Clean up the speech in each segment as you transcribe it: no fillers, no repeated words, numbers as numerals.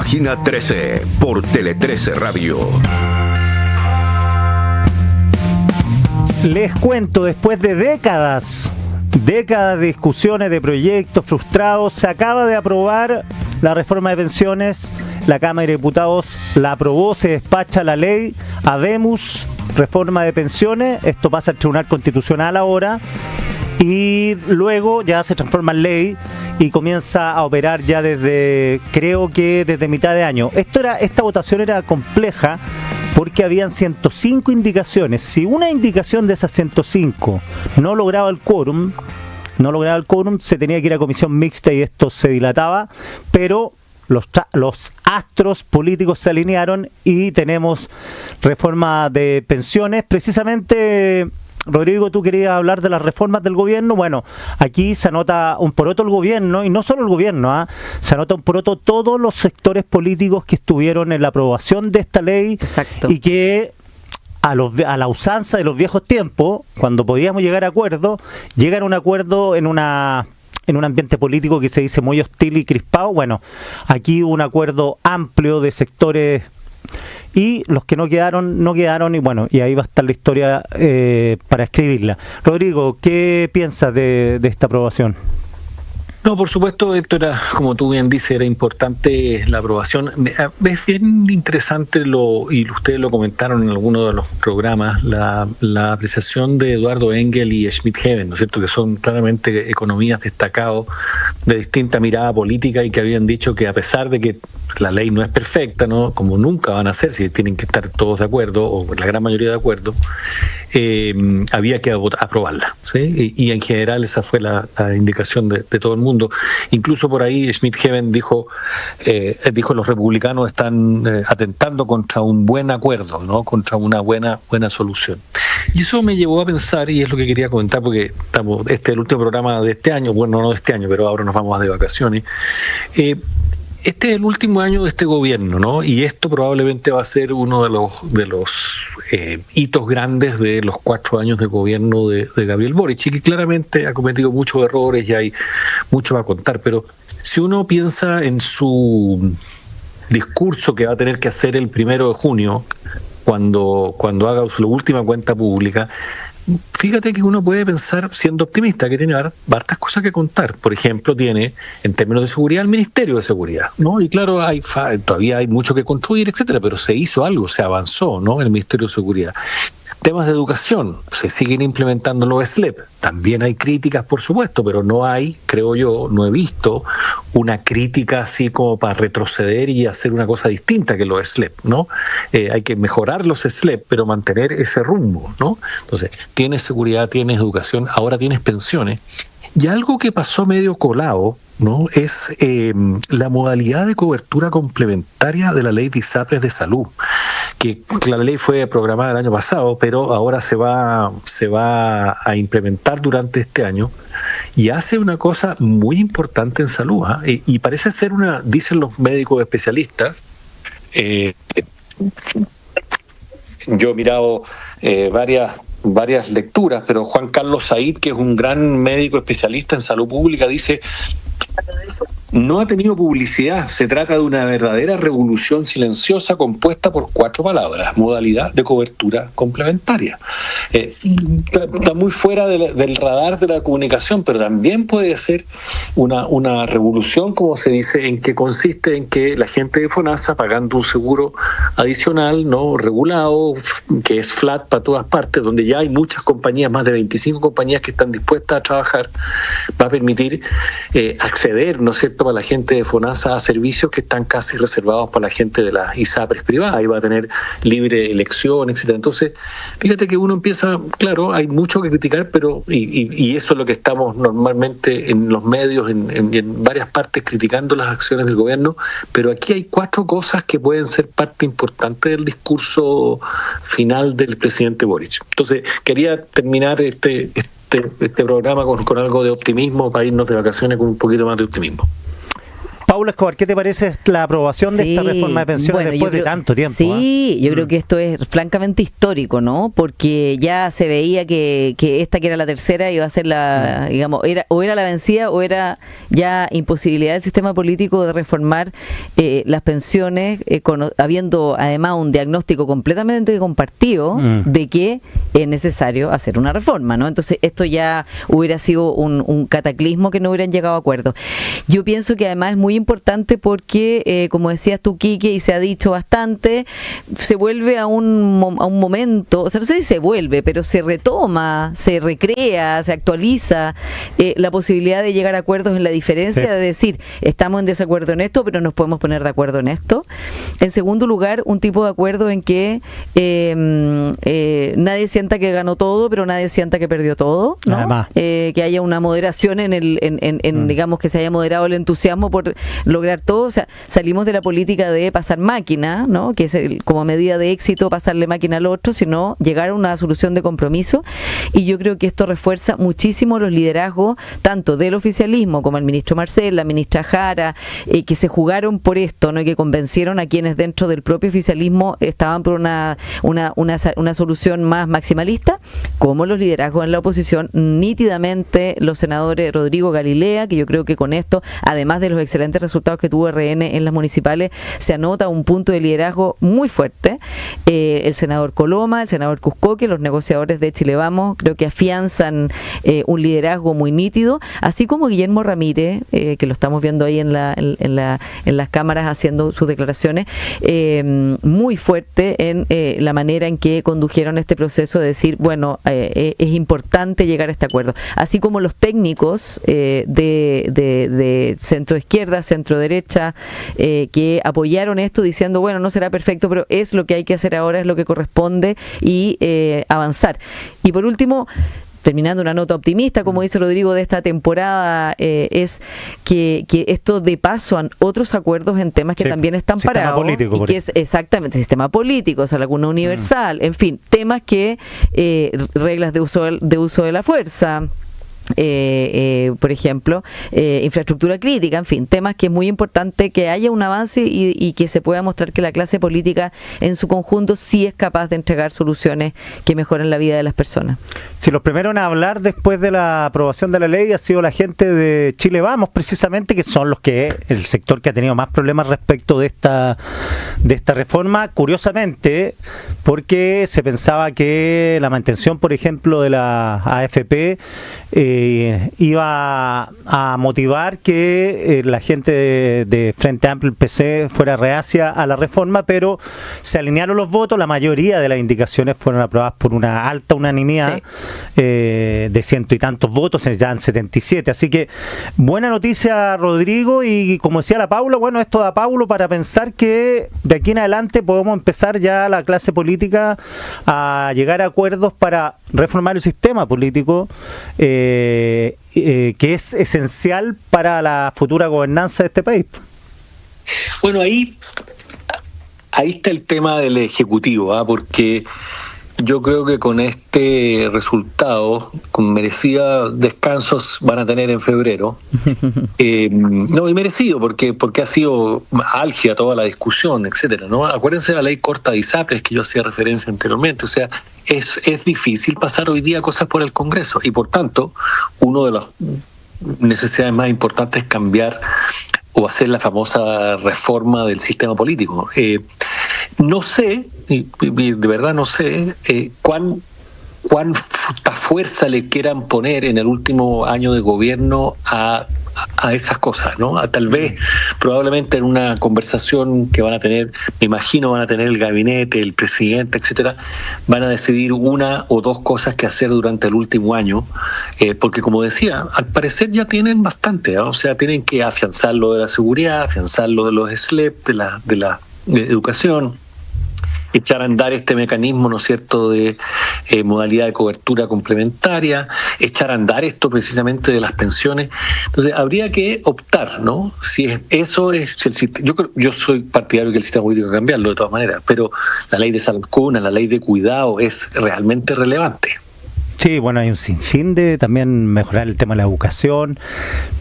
Página 13 por Tele 13 Radio. Les cuento, después de décadas de discusiones, de proyectos frustrados, se acaba de aprobar la reforma de pensiones. La Cámara de Diputados la aprobó, se despacha la ley Habemus, reforma de pensiones. Esto pasa al Tribunal Constitucional ahora y luego ya se transforma en ley y comienza a operar ya creo que desde mitad de año. Esta votación era compleja porque habían 105 indicaciones. Si una indicación de esas 105 no lograba el quórum, se tenía que ir a comisión mixta y esto se dilataba, pero los astros políticos se alinearon y tenemos reforma de pensiones. Precisamente, Rodrigo, tú querías hablar de las reformas del gobierno. Bueno, aquí se anota un poroto el gobierno, y no solo el gobierno, se anota un poroto todos los sectores políticos que estuvieron en la aprobación de esta ley. Exacto. Y que a la usanza de los viejos tiempos, cuando podíamos llegar a acuerdos, llegan a un acuerdo en un ambiente político que se dice muy hostil y crispado. Bueno, aquí hubo un acuerdo amplio de sectores y los que no quedaron y bueno, y ahí va a estar la historia para escribirla. Rodrigo, ¿qué piensas de esta aprobación? No, por supuesto, esto era, como tú bien dices, era importante la aprobación. Es bien interesante, y ustedes lo comentaron en alguno de los programas, la apreciación de Eduardo Engel y Schmidt-Heaven, ¿no es cierto?, que son claramente economistas destacados de distinta mirada política y que habían dicho que a pesar de que la ley no es perfecta, ¿no?, como nunca van a ser, si tienen que estar todos de acuerdo, o la gran mayoría de acuerdo, había que aprobarla, ¿sí? Y en general esa fue la indicación de todo el mundo. Incluso por ahí Schmidt-Heaven dijo los republicanos están atentando contra un buen acuerdo, ¿no?, contra una buena solución. Y eso me llevó a pensar, y es lo que quería comentar, porque este es el último programa de este año, bueno, no de este año, pero ahora nos vamos de vacaciones. Este es el último año de este gobierno, ¿no? Y esto probablemente va a ser uno de los hitos grandes de los 4 años de gobierno de Gabriel Boric, y que claramente ha cometido muchos errores y hay mucho a contar. Pero si uno piensa en su discurso que va a tener que hacer el 1 de junio, cuando haga su última cuenta pública, fíjate que uno puede pensar, siendo optimista, que tiene hartas cosas que contar. Por ejemplo, tiene, en términos de seguridad, el Ministerio de Seguridad, ¿no? Y claro, todavía hay mucho que construir, etcétera, pero se hizo algo, se avanzó, ¿no?, en el Ministerio de Seguridad. Temas de educación, se siguen implementando los SLEP. También hay críticas, por supuesto, pero no hay, creo yo, no he visto una crítica así como para retroceder y hacer una cosa distinta que los SLEP, ¿no? Hay que mejorar los SLEP, pero mantener ese rumbo, ¿no? Entonces, tienes seguridad, tienes educación, ahora tienes pensiones. Y algo que pasó medio colado, ¿no?, es la modalidad de cobertura complementaria de la ley de ISAPRES de salud, que la ley fue programada el año pasado, pero ahora se va a implementar durante este año, y hace una cosa muy importante en salud, y parece ser dicen los médicos especialistas, yo he mirado varias lecturas, pero Juan Carlos Said, que es un gran médico especialista en salud pública, dice: no ha tenido publicidad, se trata de una verdadera revolución silenciosa compuesta por 4 palabras: modalidad de cobertura complementaria. Está muy fuera del radar de la comunicación, pero también puede ser una revolución, como se dice, en que consiste en que la gente de FONASA, pagando un seguro adicional, no regulado, que es flat para todas partes, donde ya hay muchas compañías, más de 25 compañías que están dispuestas a trabajar, va a permitir acceder, ¿no es cierto?, para la gente de FONASA a servicios que están casi reservados para la gente de las ISAPRES privadas, y va a tener libre elección, etcétera. Entonces, fíjate que uno empieza, claro, hay mucho que criticar, pero y eso es lo que estamos normalmente en los medios, en varias partes, criticando las acciones del gobierno, pero aquí hay 4 cosas que pueden ser parte importante del discurso final del presidente Boric. Entonces, quería terminar este programa con algo de optimismo, para irnos de vacaciones con un poquito más de optimismo. Paula Escobar, ¿qué te parece la aprobación de esta reforma de pensiones después de tanto tiempo? Sí, yo creo que esto es francamente histórico, ¿no? Porque ya se veía que esta, que era la tercera, iba a ser la, digamos, era la vencida o era ya imposibilidad del sistema político de reformar las pensiones, habiendo además un diagnóstico completamente compartido de que es necesario hacer una reforma, ¿no? Entonces esto ya hubiera sido un cataclismo que no hubieran llegado a acuerdo. Yo pienso que además es muy importante porque, como decías tú, Quique, y se ha dicho bastante, se vuelve a un momento, o sea, no sé si se vuelve, pero se retoma, se recrea, se actualiza la posibilidad de llegar a acuerdos en la diferencia, de decir, estamos en desacuerdo en esto, pero nos podemos poner de acuerdo en esto. En segundo lugar, un tipo de acuerdo en que nadie sienta que ganó todo, pero nadie sienta que perdió todo, ¿no? Que haya una moderación en digamos, que se haya moderado el entusiasmo por lograr todo. O sea, salimos de la política de pasar máquina, ¿no? Que es como medida de éxito pasarle máquina al otro, sino llegar a una solución de compromiso. Y yo creo que esto refuerza muchísimo los liderazgos, tanto del oficialismo como el ministro Marcel, la ministra Jara, que se jugaron por esto, ¿no? Y que convencieron a quienes dentro del propio oficialismo estaban por una solución más maximalista, como los liderazgos en la oposición, nítidamente los senadores Rodrigo Galilea, que yo creo que con esto, además de los excelentes resultados que tuvo RN en las municipales, se anota un punto de liderazgo muy fuerte. El senador Coloma, el senador Cuscoque, los negociadores de Chile Vamos, creo que afianzan un liderazgo muy nítido, así como Guillermo Ramírez, que lo estamos viendo ahí en las cámaras haciendo sus declaraciones, muy fuerte en la manera en que condujeron este proceso de decir, bueno, es importante llegar a este acuerdo. Así como los técnicos de centro izquierda, centro derecha, que apoyaron esto diciendo, bueno, no será perfecto, pero es lo que hay que hacer ahora, es lo que corresponde, y avanzar. Y por último, terminando una nota optimista, como dice Rodrigo, de esta temporada, es que esto dé paso a otros acuerdos en temas que también están parados. Político, y que es exactamente sistema político, o sea, la laguna universal, en fin, temas que reglas de uso de la fuerza, por ejemplo, infraestructura crítica, en fin, temas que es muy importante que haya un avance y que se pueda mostrar que la clase política en su conjunto sí es capaz de entregar soluciones que mejoren la vida de las personas. Si los primeros en hablar después de la aprobación de la ley ha sido la gente de Chile Vamos, precisamente, que son el sector que ha tenido más problemas respecto de esta reforma, curiosamente, porque se pensaba que la mantención, por ejemplo, de la AFP iba a motivar que la gente de Frente Amplio, el PC, fuera reacia a la reforma, pero se alinearon los votos, la mayoría de las indicaciones fueron aprobadas por una alta unanimidad, de ciento y tantos votos, ya en 77, así que buena noticia, Rodrigo, y como decía la Paula, bueno, esto da Paulo para pensar que de aquí en adelante podemos empezar ya la clase política a llegar a acuerdos para reformar el sistema político, que es esencial para la futura gobernanza de este país. Bueno, ahí está el tema del Ejecutivo, porque yo creo que con este resultado, con merecidos descansos van a tener en febrero. No, y merecido, porque ha sido álgida toda la discusión, etcétera, ¿no? Acuérdense de la ley corta de ISAPRES que yo hacía referencia anteriormente. O sea, es difícil pasar hoy día cosas por el Congreso, y por tanto, una de las necesidades más importantes es cambiar o hacer la famosa reforma del sistema político. No sé, de verdad no sé, cuánta fuerza le quieran poner en el último año de gobierno a esas cosas, ¿no? Tal vez, probablemente en una conversación que van a tener, me imagino van a tener el gabinete, el presidente, etcétera, van a decidir una o dos cosas que hacer durante el último año, porque como decía, al parecer ya tienen bastante, ¿no? O sea, tienen que afianzar lo de la seguridad, afianzar lo de los SLEP, de la educación, echar a andar este mecanismo, ¿no es cierto?, de modalidad de cobertura complementaria, echar a andar esto precisamente de las pensiones. Entonces, habría que optar, ¿no? Si el sistema. Yo soy partidario de que el sistema político hay que cambiarlo de todas maneras, pero la ley de salud cuna, la ley de cuidado es realmente relevante. Sí, bueno, hay un sinfín de también mejorar el tema de la educación,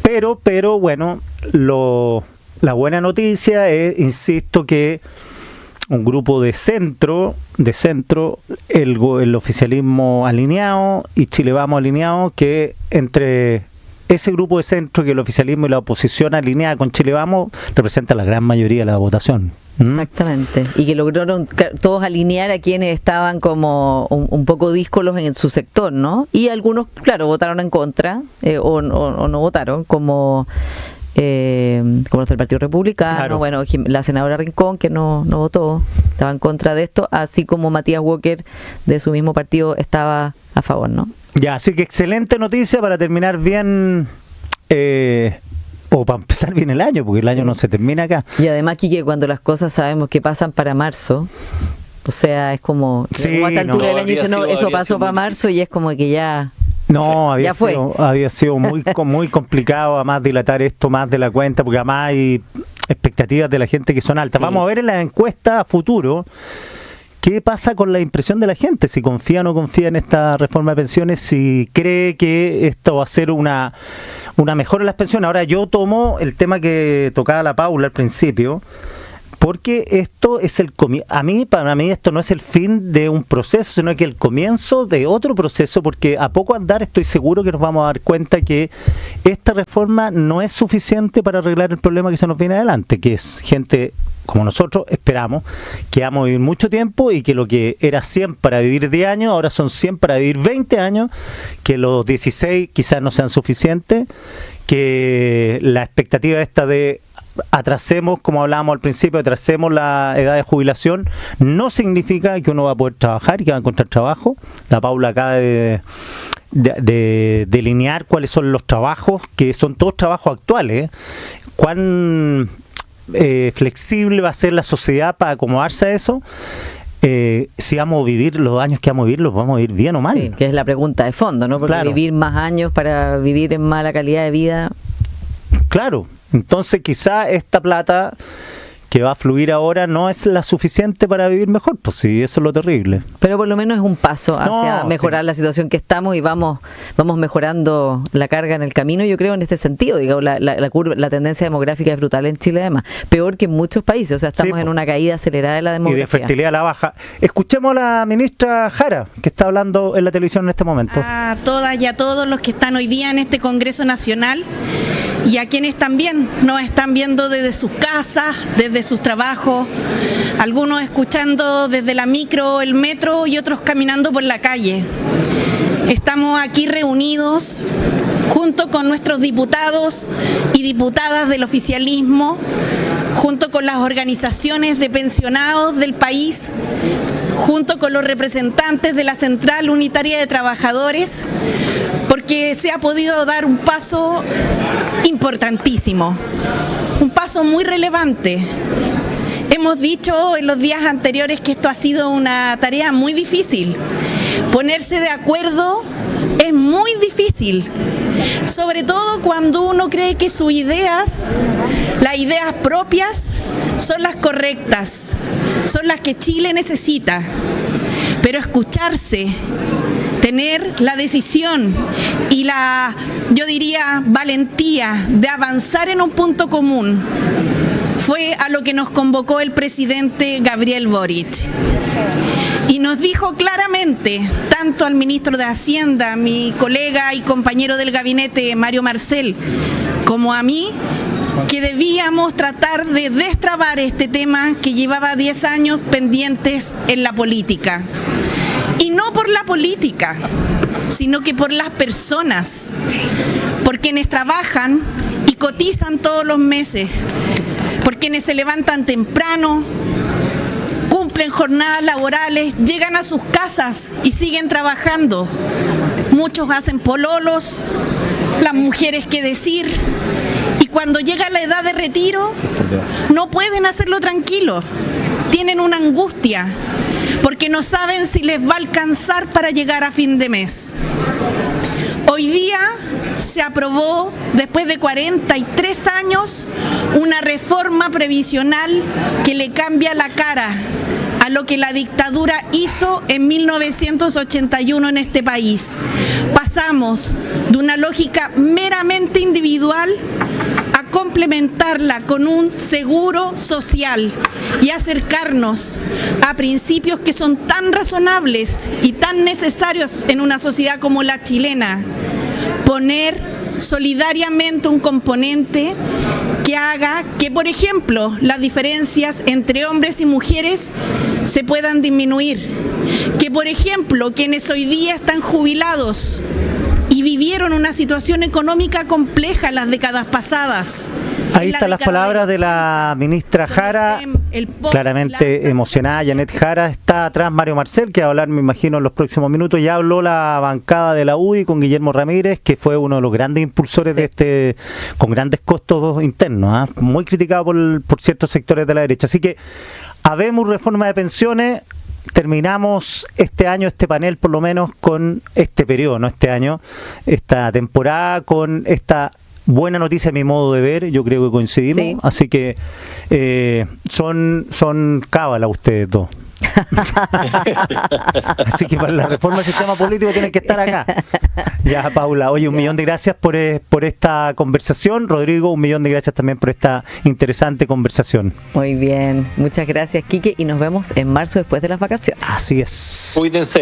pero bueno, la buena noticia es, insisto, que un grupo de centro, el oficialismo alineado y Chile Vamos alineado, que entre ese grupo de centro, que el oficialismo y la oposición alineada con Chile Vamos, representa la gran mayoría de la votación. Exactamente, y que lograron todos alinear a quienes estaban como un poco díscolos en su sector, ¿no? Y algunos, claro, votaron en contra o no votaron, como los del Partido Republicano, claro. Bueno, la senadora Rincón, que no votó, estaba en contra de esto, así como Matías Walker, de su mismo partido, estaba a favor, ¿no? Ya, así que excelente noticia para terminar bien... o para empezar bien el año, porque el año no se termina acá. Y además, Quique, cuando las cosas sabemos que pasan para marzo, o sea, es como... Sí, a esta altura del año dice, no, eso pasó para marzo difícil. Y es como que ya... No, había sido muy complicado además dilatar esto más de la cuenta, porque además hay expectativas de la gente que son altas. Sí. Vamos a ver en la encuesta a futuro qué pasa con la impresión de la gente, si confía o no confía en esta reforma de pensiones, si cree que esto va a ser una mejora en las pensiones. Ahora, yo tomo el tema que tocaba la Paula al principio, porque esto es para mí esto no es el fin de un proceso, sino que el comienzo de otro proceso, porque a poco andar estoy seguro que nos vamos a dar cuenta que esta reforma no es suficiente para arreglar el problema que se nos viene adelante, que es gente como nosotros esperamos, que vamos a vivir mucho tiempo y que lo que era 100 para vivir 10 años, ahora son 100 para vivir 20 años, que los 16 quizás no sean suficientes, que la expectativa esta de atrasemos, como hablábamos al principio, atrasemos la edad de jubilación, no significa que uno va a poder trabajar y que va a encontrar trabajo. La Paula acaba de delinear cuáles son los trabajos, que son todos trabajos actuales. ¿Cuán flexible va a ser la sociedad para acomodarse a eso? Si vamos a vivir los años que vamos a vivir, los vamos a vivir bien o mal. Sí, que es la pregunta de fondo, ¿no? Porque claro, vivir más años para vivir en mala calidad de vida. Claro, entonces quizá esta plata que va a fluir ahora no es la suficiente para vivir mejor, pues sí, eso es lo terrible. Pero por lo menos es un paso hacia mejorar la situación que estamos y vamos mejorando la carga en el camino, yo creo, en este sentido. Digamos, la tendencia demográfica es brutal en Chile, además, peor que en muchos países, o sea, estamos en una caída acelerada de la demografía. Y de fertilidad a la baja. Escuchemos a la ministra Jara, que está hablando en la televisión en este momento. A todas y a todos los que están hoy día en este Congreso Nacional, y a quienes también nos están viendo desde sus casas, desde sus trabajos, algunos escuchando desde la micro, el metro y otros caminando por la calle. Estamos aquí reunidos junto con nuestros diputados y diputadas del oficialismo, junto con las organizaciones de pensionados del país, junto con los representantes de la Central Unitaria de Trabajadores, porque se ha podido dar un paso importantísimo, un paso muy relevante. Hemos dicho en los días anteriores que esto ha sido una tarea muy difícil. Ponerse de acuerdo es muy difícil, sobre todo cuando uno cree que sus ideas, las ideas propias, son las correctas, son las que Chile necesita. Pero escucharse, tener la decisión y yo diría, valentía de avanzar en un punto común, fue a lo que nos convocó el presidente Gabriel Boric. Y nos dijo claramente, tanto al ministro de Hacienda, mi colega y compañero del gabinete, Mario Marcel, como a mí, que debíamos tratar de destrabar este tema que llevaba 10 años pendientes en la política. Y no por la política, sino que por las personas, por quienes trabajan y cotizan todos los meses, por quienes se levantan temprano, cumplen jornadas laborales, llegan a sus casas y siguen trabajando. Muchos hacen pololos, las mujeres qué decir, y cuando llega la edad de retiro no pueden hacerlo tranquilos, tienen una angustia porque no saben si les va a alcanzar para llegar a fin de mes. Hoy día se aprobó, después de 43 años, una reforma previsional que le cambia la cara a lo que la dictadura hizo en 1981 en este país. Pasamos de una lógica meramente individual a complementarla con un seguro social y acercarnos a principios que son tan razonables y tan necesarios en una sociedad como la chilena. Poner solidariamente un componente que haga que, por ejemplo, las diferencias entre hombres y mujeres se puedan disminuir. Que, por ejemplo, quienes hoy día están jubilados y vivieron una situación económica compleja en las décadas pasadas. Ahí están las palabras de la ministra Jara, claramente emocionada. Janet Jara, está atrás Mario Marcel, que va a hablar, me imagino, en los próximos minutos. Ya habló la bancada de la UDI con Guillermo Ramírez, que fue uno de los grandes impulsores de este, con grandes costos internos, muy criticado por ciertos sectores de la derecha. Así que habemos reforma de pensiones. Terminamos este año, este panel por lo menos, con este periodo, no este año, esta temporada, con esta buena noticia a mi modo de ver. Yo creo que coincidimos, sí. Así que son cábala ustedes dos. Así que para la reforma del sistema político tienen que estar acá. Ya, Paula, oye, un millón de gracias por esta conversación. Rodrigo, un millón de gracias también por esta interesante conversación. Muy bien, muchas gracias, Quique, y nos vemos en marzo después de las vacaciones. Así es. Cuídense.